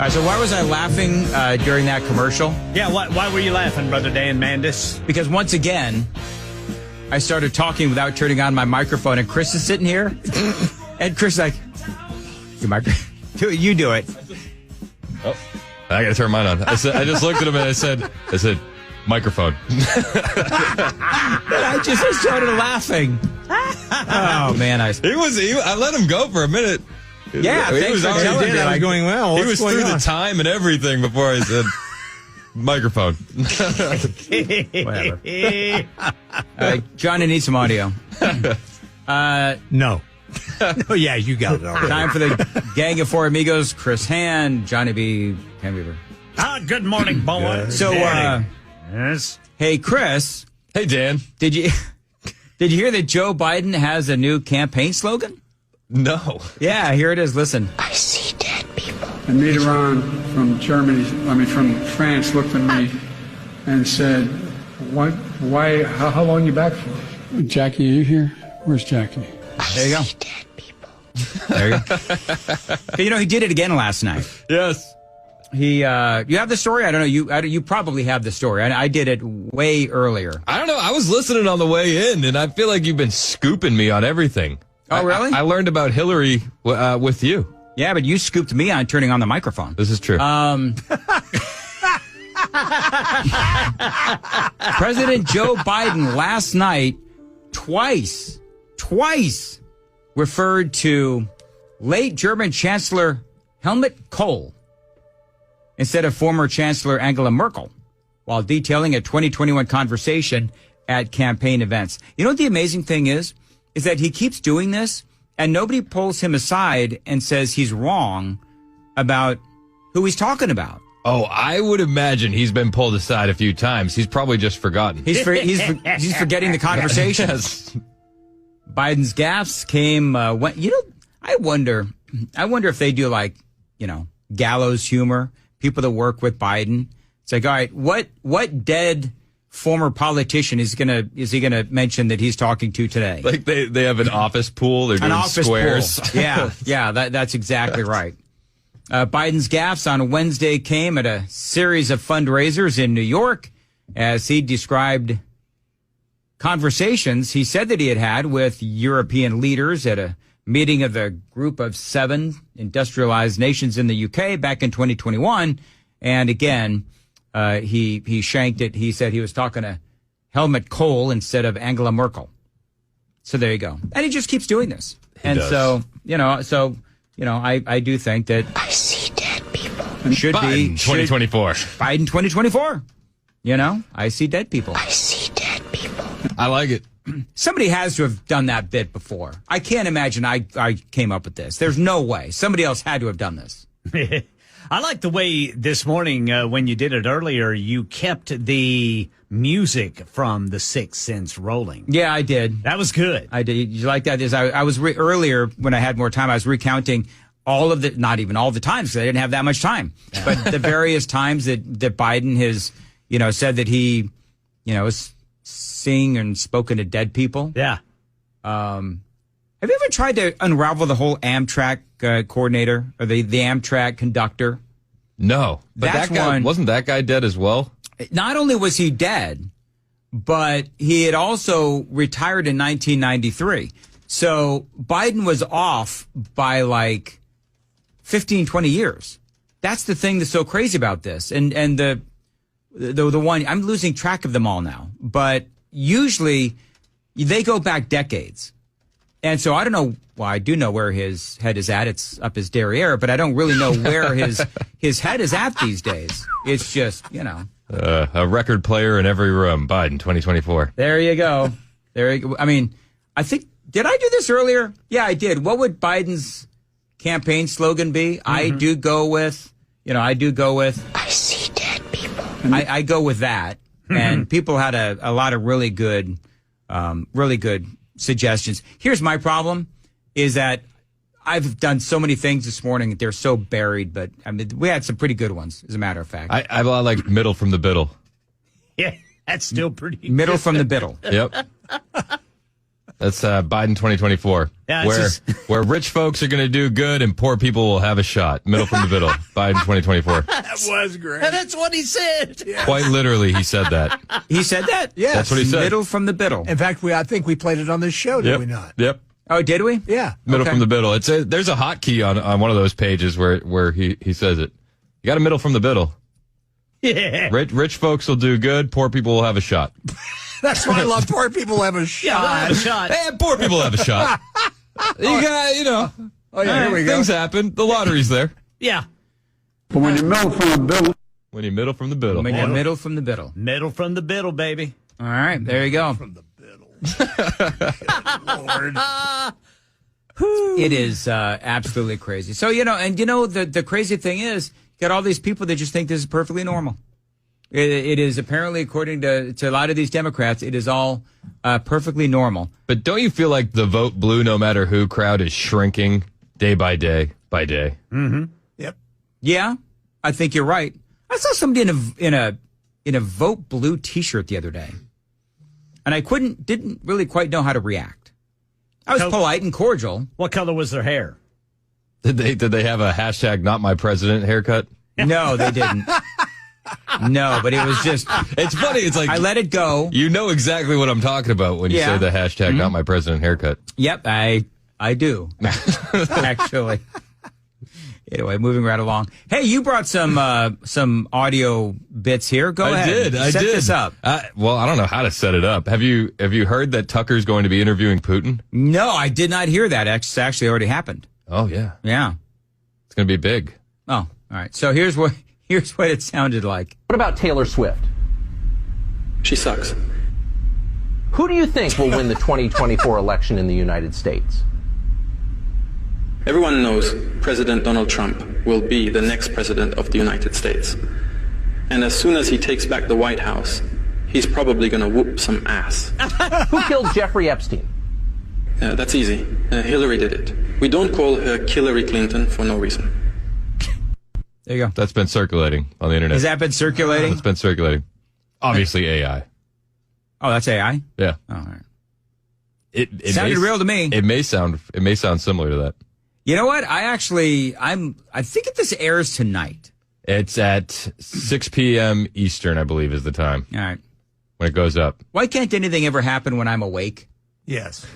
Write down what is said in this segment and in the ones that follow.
right, so why was I laughing during that commercial? Yeah, why were you laughing, Brother Dan Mandis? Because once again, I started talking without turning on my microphone, and Chris is sitting here, and Chris is like, you do it. Oh, I got to turn mine on. I just looked at him and I said, microphone. I just started laughing. Oh man, I let him go for a minute. Yeah, he was already I was going, well, he was through the time and everything before I said microphone. Whatever. John, I need some audio. No. Oh, yeah, you got it already. Time for the gang of four amigos: Chris Hand, Johnny B, Ken Weaver. Good morning, boy. So, yes. Hey, Chris. Hey, Dan. Did you hear that Joe Biden has a new campaign slogan? No. Yeah, here it is. Listen. I see dead people. And Mitterrand from France looked at me and said, "What? Why? How long are you back for?" Jackie, are you here? Where's Jackie? There you go. I see dead people. There you go. But, he did it again last night. Yes. You have the story? I don't know. You probably have the story. I did it way earlier. I don't know. I was listening on the way in, and I feel like you've been scooping me on everything. Oh, really? I learned about Hillary with you. Yeah, but you scooped me on turning on the microphone. This is true. President Joe Biden last night twice referred to late German Chancellor Helmut Kohl instead of former Chancellor Angela Merkel while detailing a 2021 conversation at campaign events. You know what the amazing thing is that he keeps doing this and nobody pulls him aside and says he's wrong about who he's talking about. Oh, I would imagine he's been pulled aside a few times. He's probably just forgotten. He's forgetting the conversation. Yes. Biden's gaffes came when I wonder if they do gallows humor. People that work with Biden. It's like, all right, what dead former politician is he gonna mention that he's talking to today? Like they have an office pool. They're doing squares. Pool. Yeah, that's exactly right. Biden's gaffes on Wednesday came at a series of fundraisers in New York as he described conversations he said that he had with European leaders at a meeting of the Group of 7 industrialized nations in the UK back in 2021. And again, he shanked it. He said he was talking to Helmut Kohl instead of Angela Merkel. So there you go. And he just keeps doing this. I do think that I see dead people. Should Biden, be 2024. Biden 2024. I see dead people. I see dead people. I like it. Somebody has to have done that bit before. I can't imagine I came up with this. There's no way. Somebody else had to have done this. I like the way this morning, when you did it earlier, you kept the music from The Sixth Sense rolling. Yeah, I did. That was good. I did. You like that? I was earlier when I had more time, I was recounting all of the, not even all the times because I didn't have that much time, but the various times that Biden has, said that he, has sing and spoken to dead people. Yeah. Have you ever tried to unravel the whole Amtrak coordinator or the Amtrak conductor? No. But That's that guy, wasn't that guy dead as well? Not only was he dead, but he had also retired in 1993. So Biden was off by 15, 20 years. That's the thing that's so crazy about this. And the one, I'm losing track of them all now, but usually they go back decades. And so I don't know. Well, I do know where his head is at. It's up his derriere, but I don't really know where his head is at these days. It's just, a record player in every room. Biden, 2024. There you go. I mean, I think, did I do this earlier? Yeah, I did. What would Biden's campaign slogan be? Mm-hmm. I do go with, I see dead people. I go with that. And people had a lot of really good suggestions. Here's my problem is that I've done so many things this morning. They're so buried, but I mean, we had some pretty good ones, as a matter of fact. I like middle from the biddle. Yeah, that's still pretty Middle from the biddle. Yep. That's Biden 2024. Yeah, it's where just- where rich folks are going to do good and poor people will have a shot. Middle from the middle. Biden 2024. That was great. That's what he said. Quite literally, he said that. He said that? Yes. That's what he said. Middle from the biddle. In fact, I think we played it on this show, did Yep. we not? Yep. Oh, did we? Yeah. Middle Okay. from the middle. There's a hotkey on one of those pages where he says it. You got a middle from the middle. Yeah. Rich folks will do good. Poor people will have a shot. That's why I love poor people have a Yeah, we'll have shot. a shot. Hey, poor people have a shot. You got, Oh, yeah, here we go. things happen. The lottery's there. Yeah. But when you middle from the bill, When you middle from the middle. When you're middle from the middle. Middle from the middle, baby. All right, there you go. From the middle. Lord. It is absolutely crazy. So, the crazy thing is, you got all these people that just think this is perfectly normal. It is apparently, according to a lot of these Democrats, it is all perfectly normal. But don't you feel like the vote blue no matter who crowd is shrinking day by day by day? Yep. Yeah, I think you're right. I saw somebody in a vote blue T-shirt the other day, and I didn't really quite know how to react. I was polite and cordial. What color was their hair? Did they have a hashtag not my president haircut? No, they didn't. No, but it was just, It's funny. It's like I let it go. you know exactly what I'm talking about when you Yeah. say the hashtag not my president haircut. Yep, I do. Actually. Anyway, moving right along. Hey, you brought some audio bits here. Go ahead. I Set did. this up. Well, I don't know how to set it up. Have you heard that Tucker's going to be interviewing Putin? No, I did not hear that. It's actually already happened. Oh yeah, Yeah. it's going to be big. Oh, all right. So here's what it sounded like. What about Taylor Swift? She sucks. Who do you think will win the 2024 election in the United States? Everyone knows President Donald Trump will be the next president of the United States. And as soon as he takes back the White House, he's probably going to whoop some ass. Who killed Jeffrey Epstein? That's easy. Hillary did it. We don't call her Hillary Clinton for no reason. There you go. That's been circulating on the internet. Has that been circulating? It's been circulating. Obviously AI. Oh, that's AI? Yeah. Oh, all right. It Sounded real to me. It may sound similar to that. You know what? I think this airs tonight. It's at 6 p.m. Eastern, I believe, is the time All right. when it goes up. Why can't anything ever happen when I'm awake? Yes.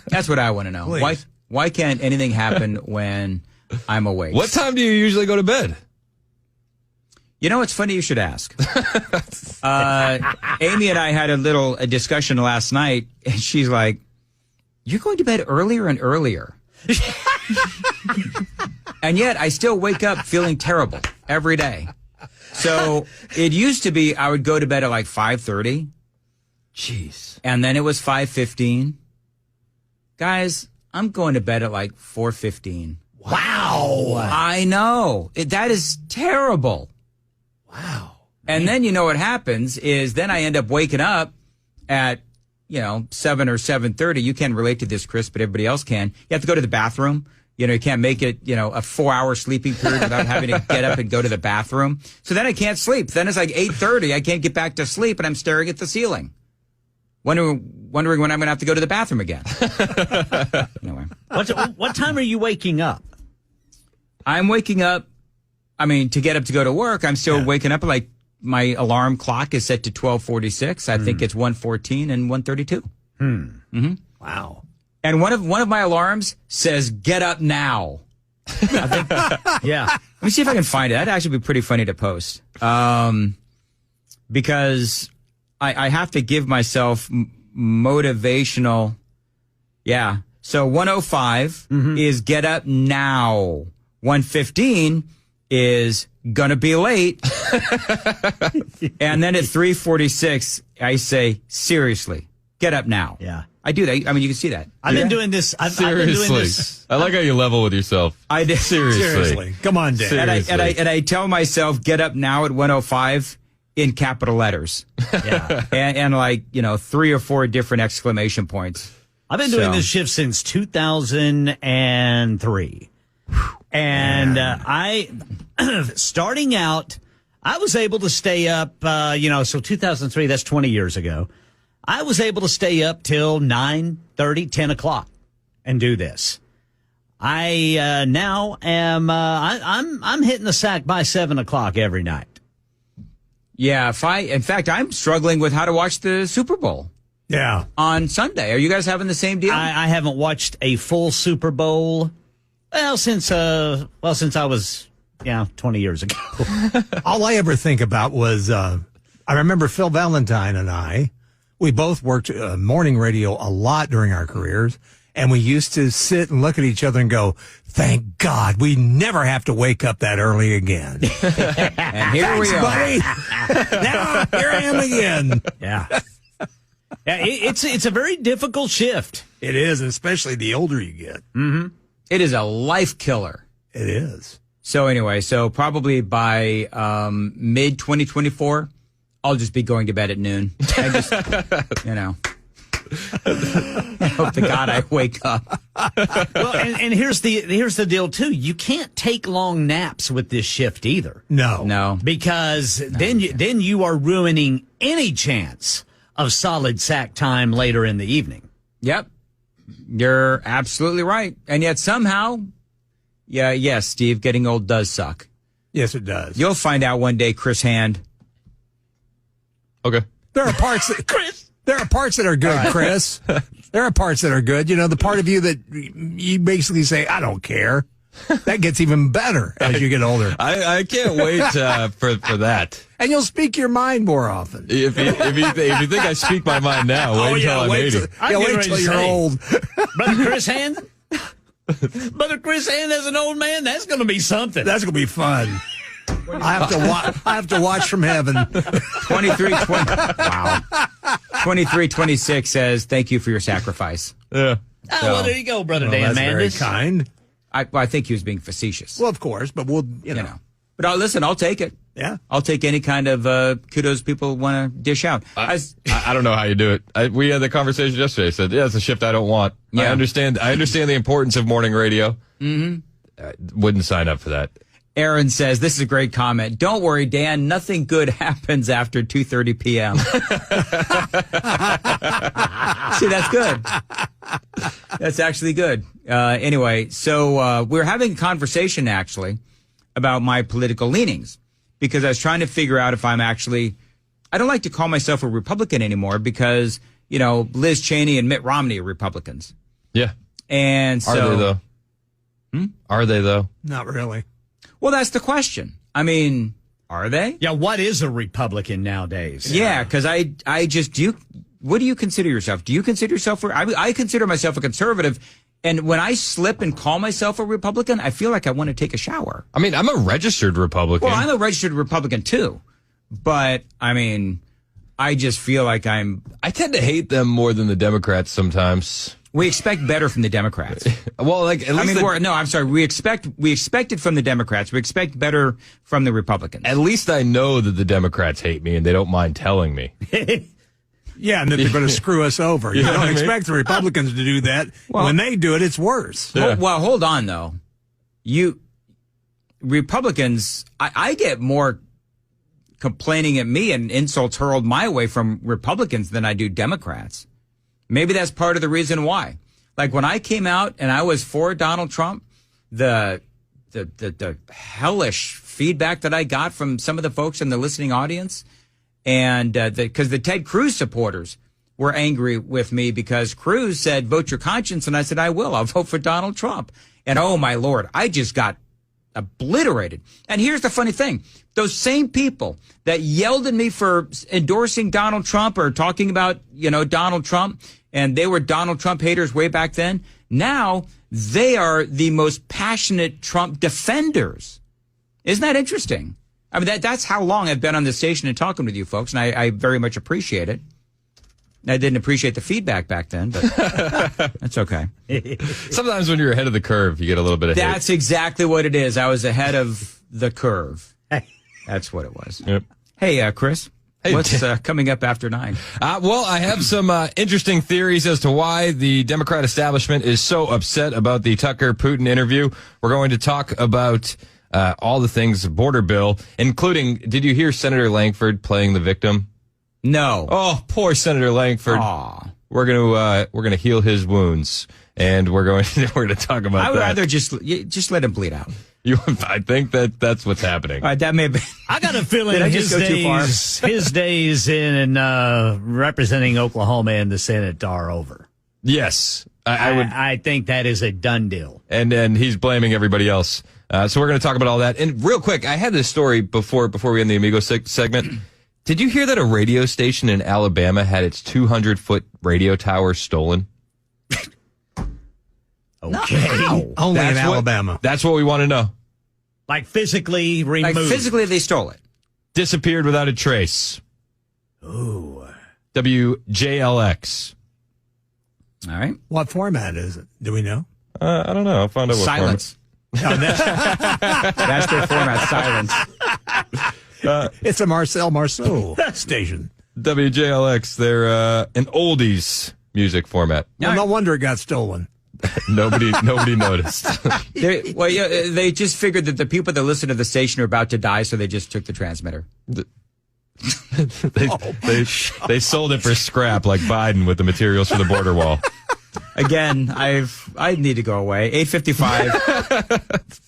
That's what I want to know. Please. Why can't anything happen when I'm awake? What time do you usually go to bed? You know, it's funny you should ask. Amy and I had a discussion last night, and she's like, "You're going to bed earlier and earlier." And yet I still wake up feeling terrible every day. So it used to be I would go to bed at like 5:30. Jeez. And then it was 5:15. Guys, I'm going to bed at like 4:15. Wow. I know. That is terrible. Wow. And then you know what happens is then I end up waking up at 7 or 7:30. You can't relate to this, Chris, but everybody else can. You have to go to the bathroom. You can't make it, a 4-hour sleeping period without having to get up and go to the bathroom. So then I can't sleep. Then it's like 8:30. I can't get back to sleep, and I'm staring at the ceiling, wondering when I'm going to have to go to the bathroom again. Anyway, What time are you waking up? I'm waking up. I mean, to get up to go to work, I'm still waking up. Like my alarm clock is set to 12:46. I think it's 1:14 and 1:32. Wow. And one of my alarms says, "Get up now." Yeah. Let me see if I can find it. That'd actually be pretty funny to post. Because I have to give myself motivational. Yeah. So 105 is get up now. 115 is gonna be late. And then at 3:46, I say, seriously, get up now. Yeah. I do that. I mean, you can see that. I've been doing this. I've been doing Seriously. this. I like how you level with yourself. I did. Seriously. Come on, Dan. Seriously. And I tell myself, get up now at 105 in capital letters. Yeah. and 3 or 4 different exclamation points. I've been doing So- this shift since 2003. And I, starting out, I was able to stay up, so 2003, that's 20 years ago. I was able to stay up till 9:30, 10 o'clock and do this. I now am I'm hitting the sack by 7 o'clock every night. Yeah, in fact, I'm struggling with how to watch the Super Bowl. Yeah. On Sunday. Are you guys having the same deal? I haven't watched a full Super Bowl since I was 20 years ago. All I ever think about was I remember Phil Valentine and we both worked morning radio a lot during our careers, and we used to sit and look at each other and go, thank God we never have to wake up that early again. And here we are. Buddy. Now here I am again. Yeah. Yeah, it's a very difficult shift. It is, especially the older you get. Mm-hmm. It is a life killer. It is. So anyway, probably by mid-2024, I'll just be going to bed at noon. I just, I hope to God I wake up. Well, and here's the deal too. You can't take long naps with this shift either. No, because then you are ruining any chance of solid sack time later in the evening. Yep. You're absolutely right. And yet somehow, yes, Steve, getting old does suck. Yes, it does. You'll find out one day, Chris Hand. Okay. There are parts that there are parts that are good, Chris. There are parts that are good. You know, the part of you that you basically say, I don't care. That gets even better as you get older. I can't wait for that. And you'll speak your mind more often. If you think I speak my mind now, wait until I'm 80. Wait till you're old. Brother Chris Hand? Brother Chris Hand as an old man? That's going to be something. That's going to be fun. I have to watch from heaven. 2326 says, thank you for your sacrifice. Yeah. Well, there you go, Brother Dan that's Mandis. very kind. I think he was being facetious. Well, of course, but we'll, you know. But listen, I'll take it. Yeah. I'll take any kind of kudos people want to dish out. I don't know how you do it. We had the conversation yesterday. I said, yeah, it's a shift I don't want. Yeah. I understand the importance of morning radio. Mm-hmm. Wouldn't sign up for that. Aaron says, this is a great comment. Don't worry, Dan. Nothing good happens after 2:30 p.m. See, that's good. That's actually good. Anyway, so we're having a conversation, actually, about my political leanings, because I was trying to figure out if I'm actually, I don't like to call myself a Republican anymore because, Liz Cheney and Mitt Romney are Republicans. Yeah. And so. Are they, though? Are they, though? Not really. Well, that's the question. I mean, are they? Yeah, what is a Republican nowadays? Yeah, because I just, what do you consider yourself? Do you consider yourself, I consider myself a conservative, and when I slip and call myself a Republican, I feel like I want to take a shower. I mean, I'm a registered Republican. Well, I'm a registered Republican, too. But, I mean, I just feel like I tend to hate them more than the Democrats sometimes. We expect better from the Democrats. Well, at least I'm sorry. We expect it from the Democrats. We expect better from the Republicans. At least I know that the Democrats hate me and they don't mind telling me. Yeah, and that they're going to screw us over. You know don't expect the Republicans to do that. Well, when they do it, it's worse. Yeah. Well, hold on, though. Republicans, I get more complaining at me and insults hurled my way from Republicans than I do Democrats. Maybe that's part of the reason why. Like when I came out and I was for Donald Trump, the hellish feedback that I got from some of the folks in the listening audience, and because the Ted Cruz supporters were angry with me because Cruz said, vote your conscience. And I said, I will. I'll vote for Donald Trump. And oh, my Lord, I just got obliterated. And here's the funny thing. Those same people that yelled at me for endorsing Donald Trump or talking about, Donald Trump, and they were Donald Trump haters way back then, now they are the most passionate Trump defenders. Isn't that interesting? I mean, that's how long I've been on this station and talking with you folks, and I very much appreciate it. I didn't appreciate the feedback back then, but that's okay. Sometimes when you're ahead of the curve, you get a little bit of hate. That's exactly what it is. I was ahead of the curve. That's what it was. Yep. Hey, Chris, what's coming up after 9? Well, I have some interesting theories as to why the Democrat establishment is so upset about the Tucker-Putin interview. We're going to talk about all the things border bill, including, did you hear Senator Langford playing the victim? No. Oh, poor Senator Langford. Aw. We're gonna heal his wounds, and we're going to talk about I would that. rather just let him bleed out. I think that's what's happening. All right, that may be. I got a feeling Did I his just go too far? his days in representing Oklahoma in the Senate are over. Yes, I would. I think that is a done deal. And he's blaming everybody else. So we're going to talk about all that. And real quick, I had this story before we end the Amigos segment. Did you hear that a radio station in Alabama had its 200-foot radio tower stolen? Okay. Only in Alabama. That's what we want to know. Like physically removed. Like physically, they stole it. Disappeared without a trace. Ooh. WJLX. All right. What format is it? Do we know? I don't know. I'll find out what Silence. That's their format, silence. It's a Marcel Marceau station. WJLX. They're an oldies music format. Well, no wonder it got stolen. Nobody noticed. They just figured that the people that listen to the station are about to die, so they just took the transmitter. They sold it for scrap like Biden with the materials for the border wall. Again, I need to go away. 8:55.